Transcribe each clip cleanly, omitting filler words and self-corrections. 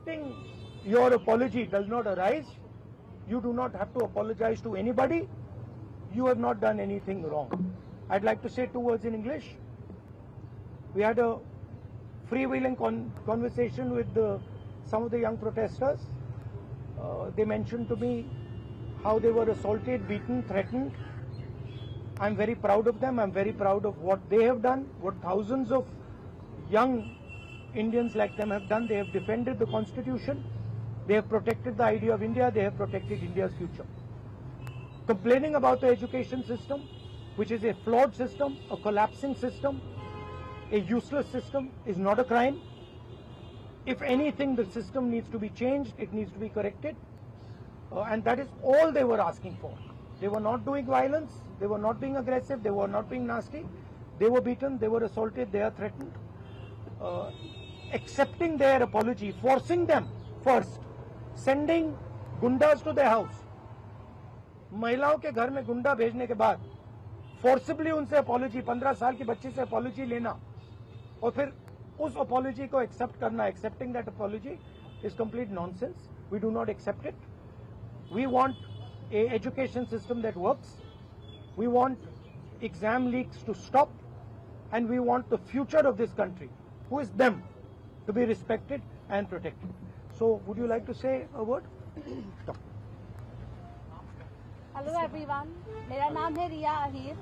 accepting your apology does not arise. You do not have to apologize to anybody. You have not done anything wrong. I'd like to say 2 words in English. We had a freewheeling conversation with some of the young protesters. They mentioned to me how they were assaulted, beaten, threatened. I'm very proud of them. I'm very proud of what they have done, what thousands of young Indians like them have done. They have defended the Constitution. They have protected the idea of India. They have protected India's future. Complaining about the education system, which is a flawed system, a collapsing system, a useless system, is not a crime. If anything, the system needs to be changed. It needs to be corrected. And that is all they were asking for. They were not doing violence. They were not being aggressive. They were not being nasty. They were beaten. They were assaulted. They are threatened. Accepting their apology, forcing them first, sending gundas to their house. महिलाओं के घर में गुंडा भेजने के बाद forcibly उनसे apology, 15 साल की बच्ची से अपॉलॉजी लेना और फिर उस अपॉलॉजी को एक्सेप्ट करना, accepting that apology is complete nonsense. We do not accept it. वी वांट a education system that works. We want exam leaks to stop, and we want the future of this country, who is them, to be respected and protected. So would you like to say a word? Stop. Hello everyone, मेरा नाम है रिया अहीर.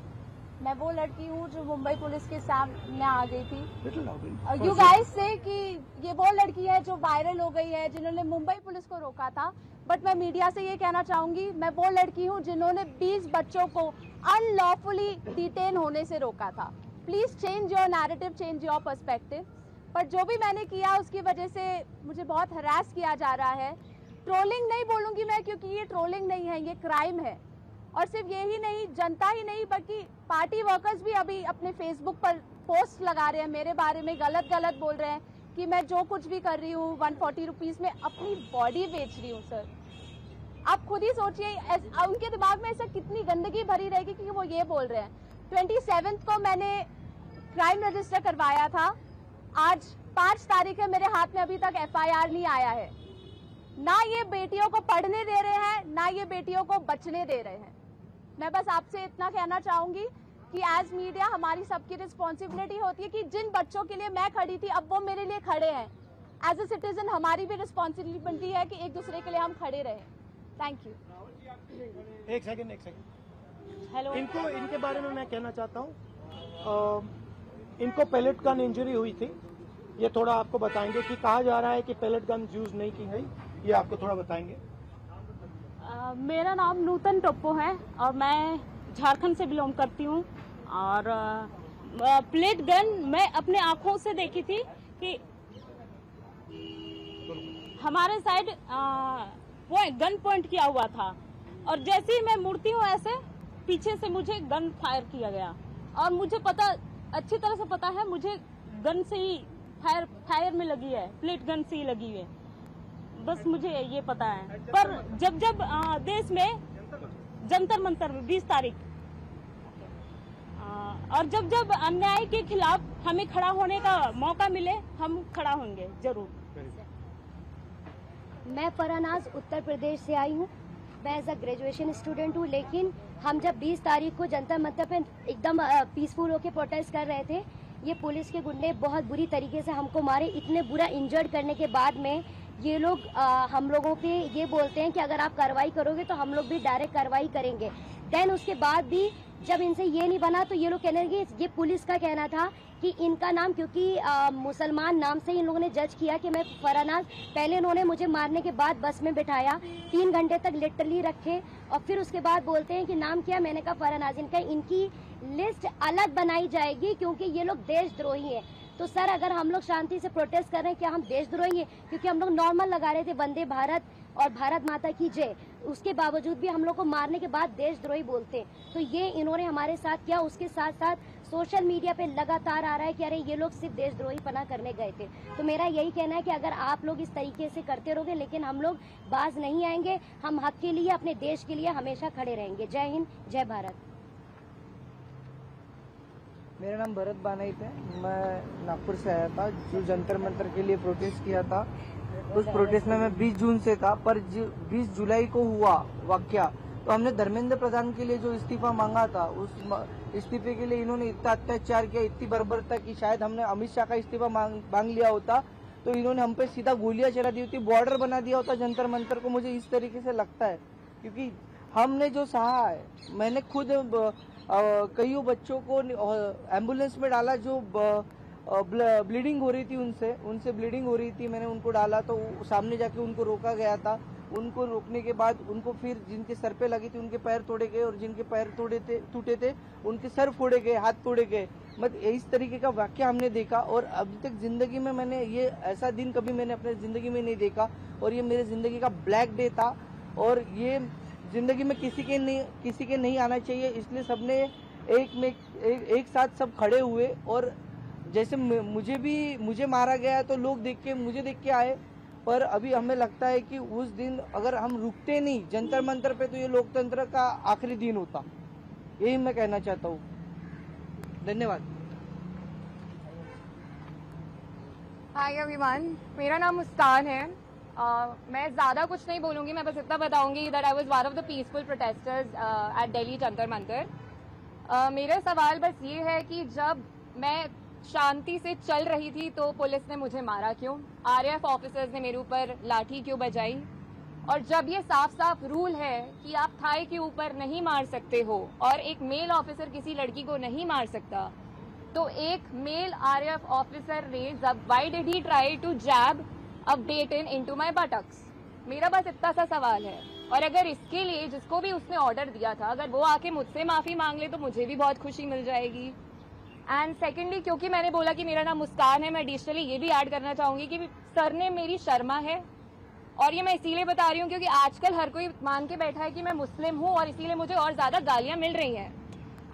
मैं वो लड़की हूँ जो Mumbai police के सामने आ गई थी. यू गाइस से कि ये वो लड़की है जो वायरल हो गई है, जिन्होंने मुंबई पुलिस को रोका था. बट मैं मीडिया से ये कहना चाहूंगी, मैं वो लड़की हूँ जिन्होंने 20 बच्चों को अनलॉफुली डिटेन होने से रोका था. Please change your narrative, change your perspective. पर जो भी मैंने किया उसकी वजह से मुझे बहुत हरास किया जा रहा है. ट्रोलिंग नहीं बोलूंगी मैं, क्योंकि ये ट्रोलिंग नहीं है, ये क्राइम है. और सिर्फ यही नहीं, जनता ही नहीं बल्कि पार्टी वर्कर्स भी अभी अपने फेसबुक पर पोस्ट लगा रहे हैं, मेरे बारे में गलत बोल रहे हैं कि मैं जो कुछ भी कर रही हूँ 140 रुपीज में अपनी बॉडी बेच रही हूँ. सर आप खुद ही सोचिए, उनके दिमाग में ऐसा कितनी गंदगी भरी रहेगी कि वो ये बोल रहे हैं. 27 को मैंने क्राइम रजिस्टर करवाया था. आज 5 तारीख है, मेरे हाथ में अभी तक FIR नहीं आया है. ना ये बेटियों को पढ़ने दे रहे हैं, ना ये बेटियों को बचने दे रहे हैं. मैं बस आपसे इतना कहना चाहूंगी कि एज मीडिया हमारी सबकी रिस्पॉन्सिबिलिटी होती है कि जिन बच्चों के लिए मैं खड़ी थी अब वो मेरे लिए खड़े हैं. एज ए सिटीजन हमारी भी रिस्पॉन्सिबिलिटी है कि एक दूसरे के लिए हम खड़े रहें. Thank you. एक सेकंड. हेलो, इनके बारे में मैं कहना चाहता हूँ. इनको पैलेट गन इंजरी हुई थी. ये थोड़ा आपको बताएंगे कि कहा जा रहा है कि पैलेट गन यूज नहीं की गई. ये आपको थोड़ा बताएंगे. मेरा नाम नूतन टोप्पो है और मैं झारखंड से बिलोंग करती हूँ. और प्लेट गन मैं अपने आंखों से देखी थी कि हमारे साइड वो गन पॉइंट किया हुआ था और जैसे ही मैं मुड़ती हूँ ऐसे पीछे से मुझे गन फायर किया गया. और मुझे पता, अच्छी तरह से पता है, मुझे गन से ही फायर में लगी है, प्लेट गन से ही लगी है. बस मुझे ये पता है. पर जब देश में जंतर मंतर में 20 तारीख और जब अन्याय के खिलाफ हमें खड़ा होने का मौका मिले, हम खड़ा होंगे जरूर. मैं फरानाज उत्तर प्रदेश से आई हूँ. मैं एज अ ग्रेजुएशन स्टूडेंट हूँ. लेकिन हम जब 20 तारीख को जंतर मंतर पे एकदम पीसफुल होके प्रोटेस्ट कर रहे थे, ये पुलिस के गुंडे बहुत बुरी तरीके से हमको मारे. इतने बुरा इंजर्ड करने के बाद में ये लोग हम लोगों पे ये बोलते हैं कि अगर आप कार्रवाई करोगे तो हम लोग भी डायरेक्ट कार्रवाई करेंगे. देन उसके बाद भी जब इनसे ये नहीं बना तो ये लोग कहने लगे, ये पुलिस का कहना था कि इनका नाम, क्योंकि मुसलमान नाम से इन लोगों ने जज किया कि मैं फरानाज. पहले इन्होंने मुझे मारने के बाद बस में बिठाया, 3 घंटे तक लिटरली रखे और फिर उसके बाद बोलते हैं कि नाम क्या. मैंने कहा फरानाज. इनकी लिस्ट अलग बनाई जाएगी क्योंकि ये लोग देशद्रोही हैं. तो सर अगर हम लोग शांति से प्रोटेस्ट कर रहे हैं, क्या हम देशद्रोही हैं? क्योंकि हम लोग नॉर्मल लगा रहे थे वंदे भारत और भारत माता की जय, उसके बावजूद भी हम लोग को मारने के बाद देशद्रोही बोलते हैं. तो ये इन्होंने हमारे साथ किया. उसके साथ साथ सोशल मीडिया पे लगातार आ रहा है कि अरे ये लोग सिर्फ देशद्रोही पना करने गए थे. तो मेरा यही कहना है कि अगर आप लोग इस तरीके से करते रहोगे, लेकिन हम लोग बाज नहीं आएंगे. हम हक के लिए, अपने देश के लिए हमेशा खड़े रहेंगे. जय हिंद, जय भारत. मेरा नाम भरत बानाइत है. मैं नागपुर से आया था जो जंतर मंतर के लिए प्रोटेस्ट किया था. उस प्रोटेस्ट में मैं 20 जून से था, पर 20 जुलाई को हुआ वाकया, तो हमने धर्मेंद्र प्रधान के लिए जो इस्तीफा मांगा था, उस इस्तीफे के लिए इन्होंने इतना अत्याचार किया, इतनी बर्बरता की, शायद हमने अमित शाह का इस्तीफा मांग लिया होता तो इन्होंने हम पे सीधा गोलियां चला दी होती, बॉर्डर बना दिया होता जंतर मंतर को। मुझे इस तरीके से लगता है, क्योंकि हमने जो सहा है, मैंने खुद कई बच्चों को एम्बुलेंस में डाला जो ब्लीडिंग हो रही थी, उनसे ब्लीडिंग हो रही थी, मैंने उनको डाला तो सामने जाके उनको रोका गया था। उनको रोकने के बाद उनको फिर जिनके सर पे लगी थी उनके पैर तोड़े गए, और जिनके पैर टूटे थे उनके सर फोड़े गए, हाथ तोड़े गए। मतलब इस तरीके का वाक्य हमने देखा, और अभी तक जिंदगी में मैंने ये ऐसा दिन कभी मैंने अपने जिंदगी में नहीं देखा, और ये मेरे जिंदगी का ब्लैक डे था, और ये जिंदगी में किसी के नहीं आना चाहिए। इसलिए सबने एक साथ सब खड़े हुए, और जैसे मुझे मारा गया तो लोग मुझे देख के आए, पर अभी हमें लगता है कि उस दिन अगर हम रुकते नहीं जंतर मंतर पे तो ये लोकतंत्र का आखिरी दिन होता। यही मैं कहना चाहता हूँ। धन्यवाद। हाय एवरीवन, मेरा नाम मुस्कान है। मैं ज़्यादा कुछ नहीं बोलूँगी, मैं बस इतना बताऊँगी that I was one of the peaceful protesters at Delhi Jantar Mantar. मेरा सवाल बस ये है कि जब मैं शांति से चल रही थी तो पुलिस ने मुझे मारा क्यों? आरएएफ ऑफिसर्स ने मेरे ऊपर लाठी क्यों बजाई? और जब ये साफ साफ रूल है कि आप थाई के ऊपर नहीं मार सकते हो और एक मेल ऑफिसर किसी लड़की को नहीं मार सकता, तो एक मेल आरएएफ ऑफिसर ने why did he try to jab a baton into my buttocks? मेरा बस इतना सा सवाल है। और अगर इसके लिए जिसको भी उसने ऑर्डर दिया था, अगर वो आके मुझसे माफी मांग ले तो मुझे भी बहुत खुशी मिल जाएगी। एंड सेकेंडली, क्योंकि मैंने बोला कि मेरा नाम मुस्कान है, मैं एडिशनली ये भी ऐड करना चाहूंगी कि सर ने मेरी शर्मा है, और ये मैं इसीलिए बता रही हूँ क्योंकि आजकल हर कोई मान के बैठा है कि मैं मुस्लिम हूँ, और इसीलिए मुझे और ज्यादा गालियां मिल रही हैं।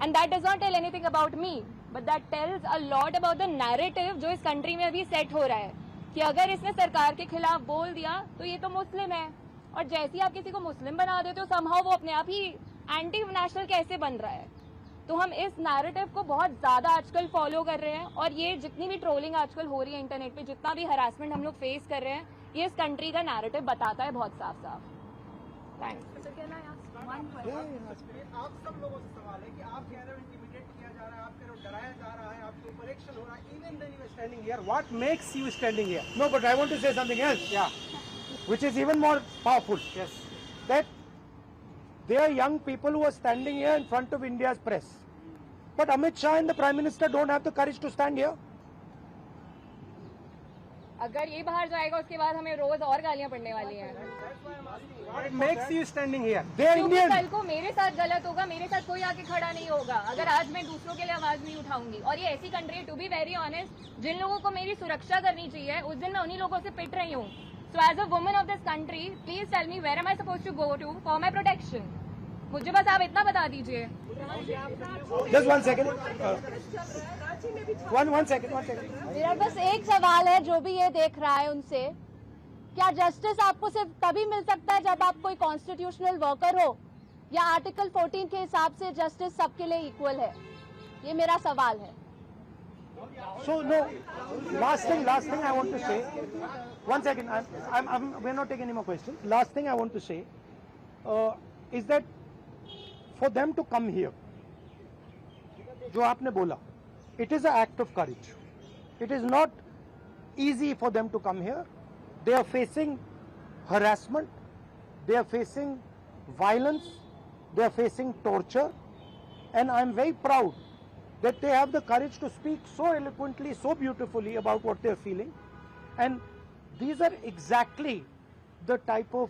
And that does not tell anything about me, but that tells a lot about the narrative जो इस कंट्री में अभी सेट हो रहा है, कि अगर इसने सरकार के खिलाफ बोल दिया तो ये तो मुस्लिम है, और जैसे ही आप किसी को मुस्लिम बना देते हो समहाउ वो अपने आप ही एंटी नेशनल कैसे बन रहा है। तो हम इस नैरेटिव को बहुत ज्यादा आजकल फॉलो कर रहे हैं, और ये जितनी भी ट्रोलिंग आजकल हो रही है इंटरनेट पे, जितना भी हरासमेंट हम लोग फेस कर रहे हैं, ये इस कंट्री का नैरेटिव बताता है बहुत साफ साफ। थैंक्स। आप सब लोगों से सवाल है कि आप कह रहे हो इंटिमिडेट किया जा रहा है, आप कह रहे हो डराया जा रहा है, आपके ऊपर एक्शन हो रहा है, even when you are standing here, what makes you standing here? No, but I want to say something else. Yeah. Which is even more powerful. Yes. That there are young people who are standing here in front of India's press. But Amit Shah and the Prime Minister don't have the courage to stand here. अगर ये बाहर जाएगा उसके बाद हमें रोज और गालियां पड़ने वाली हैं। What makes you standing here? They are क्योंकि Indian. कल को मेरे साथ गलत होगा, मेरे साथ कोई आके खड़ा नहीं होगा अगर आज मैं दूसरों के लिए आवाज नहीं उठाऊंगी। और ये ऐसी कंट्री है, टू बी वेरी ऑनेस्ट, जिन लोगों को मेरी सुरक्षा करनी चाहिए उस दिन मैं उन्हीं लोगों से पिट रही हूँ। So as a woman of this country, please tell me where am I suppose to go to for my protection. मुझे बस आप इतना बता दीजिए। Just 1 second. 1 second. मेरा बस एक सवाल है जो भी ये देख रहा है उनसे, क्या जस्टिस आपको सिर्फ तभी मिल सकता है जब आप कोई कॉन्स्टिट्यूशनल वर्कर हो, या आर्टिकल 14 के हिसाब से जस्टिस सबके लिए इक्वल है? ये मेरा सवाल है। So no, last thing I want to say. 1 second. We're not taking any more questions. Last thing I want to say is that for them to come here, जो आपने बोला, it is an act of courage. It is not easy for them to come here. They are facing harassment, they are facing violence, they are facing torture, and I am very proud that they have the courage to speak so eloquently, so beautifully about what they are feeling. And these are exactly the type of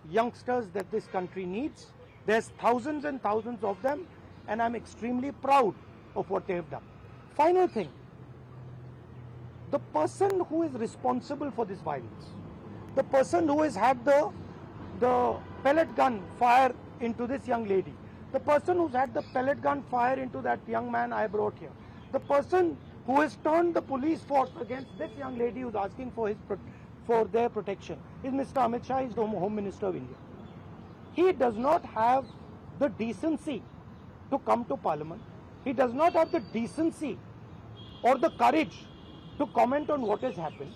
youngsters that this country needs. There's thousands and thousands of them, and I'm extremely proud of what they have done. Final thing, the person who is responsible for this violence, the person who has had the pellet gun fire into this young lady, the person who's had the pellet gun fire into that young man I brought here, the person who has turned the police force against this young lady who's asking for their protection is Mr. Amit Shah, is the Home Minister of India. He does not have the decency to come to Parliament. He does not have the decency or the courage to comment on what has happened.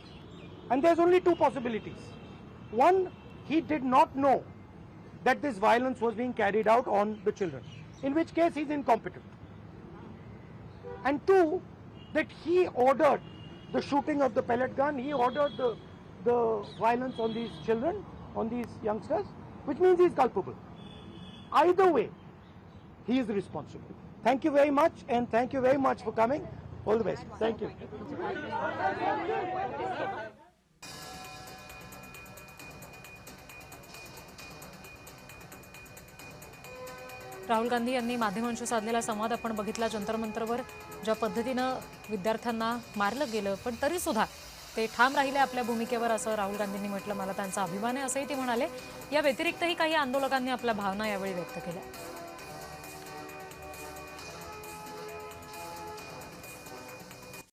And there's only two possibilities. One, he did not know that this violence was being carried out on the children, in which case he's incompetent. And two, that he ordered the shooting of the pellet gun, he ordered the violence on these children, on these youngsters, which means he's culpable. Either way, he is responsible. Thank you very much, and thank you very much for coming. All the best. Thank you. Rahul Gandhi यांनी माध्यमांशी साधलेला संवाद आपण बघितला. जंतर मंतरवर ज्या पद्धतीनं विद्यार्थ्यांना मारलं गेलं, पण तरी सुद्धा ते ठाम राहिले आपल्या भूमिकेवर, असं राहुल गांधींनी म्हटलं. मला त्यांचा अभिमान आहे असंही ते म्हणाले. या व्यतिरिक्तही काही आंदोलकांनी आपल्या भावना यावेळी व्यक्त केल्या.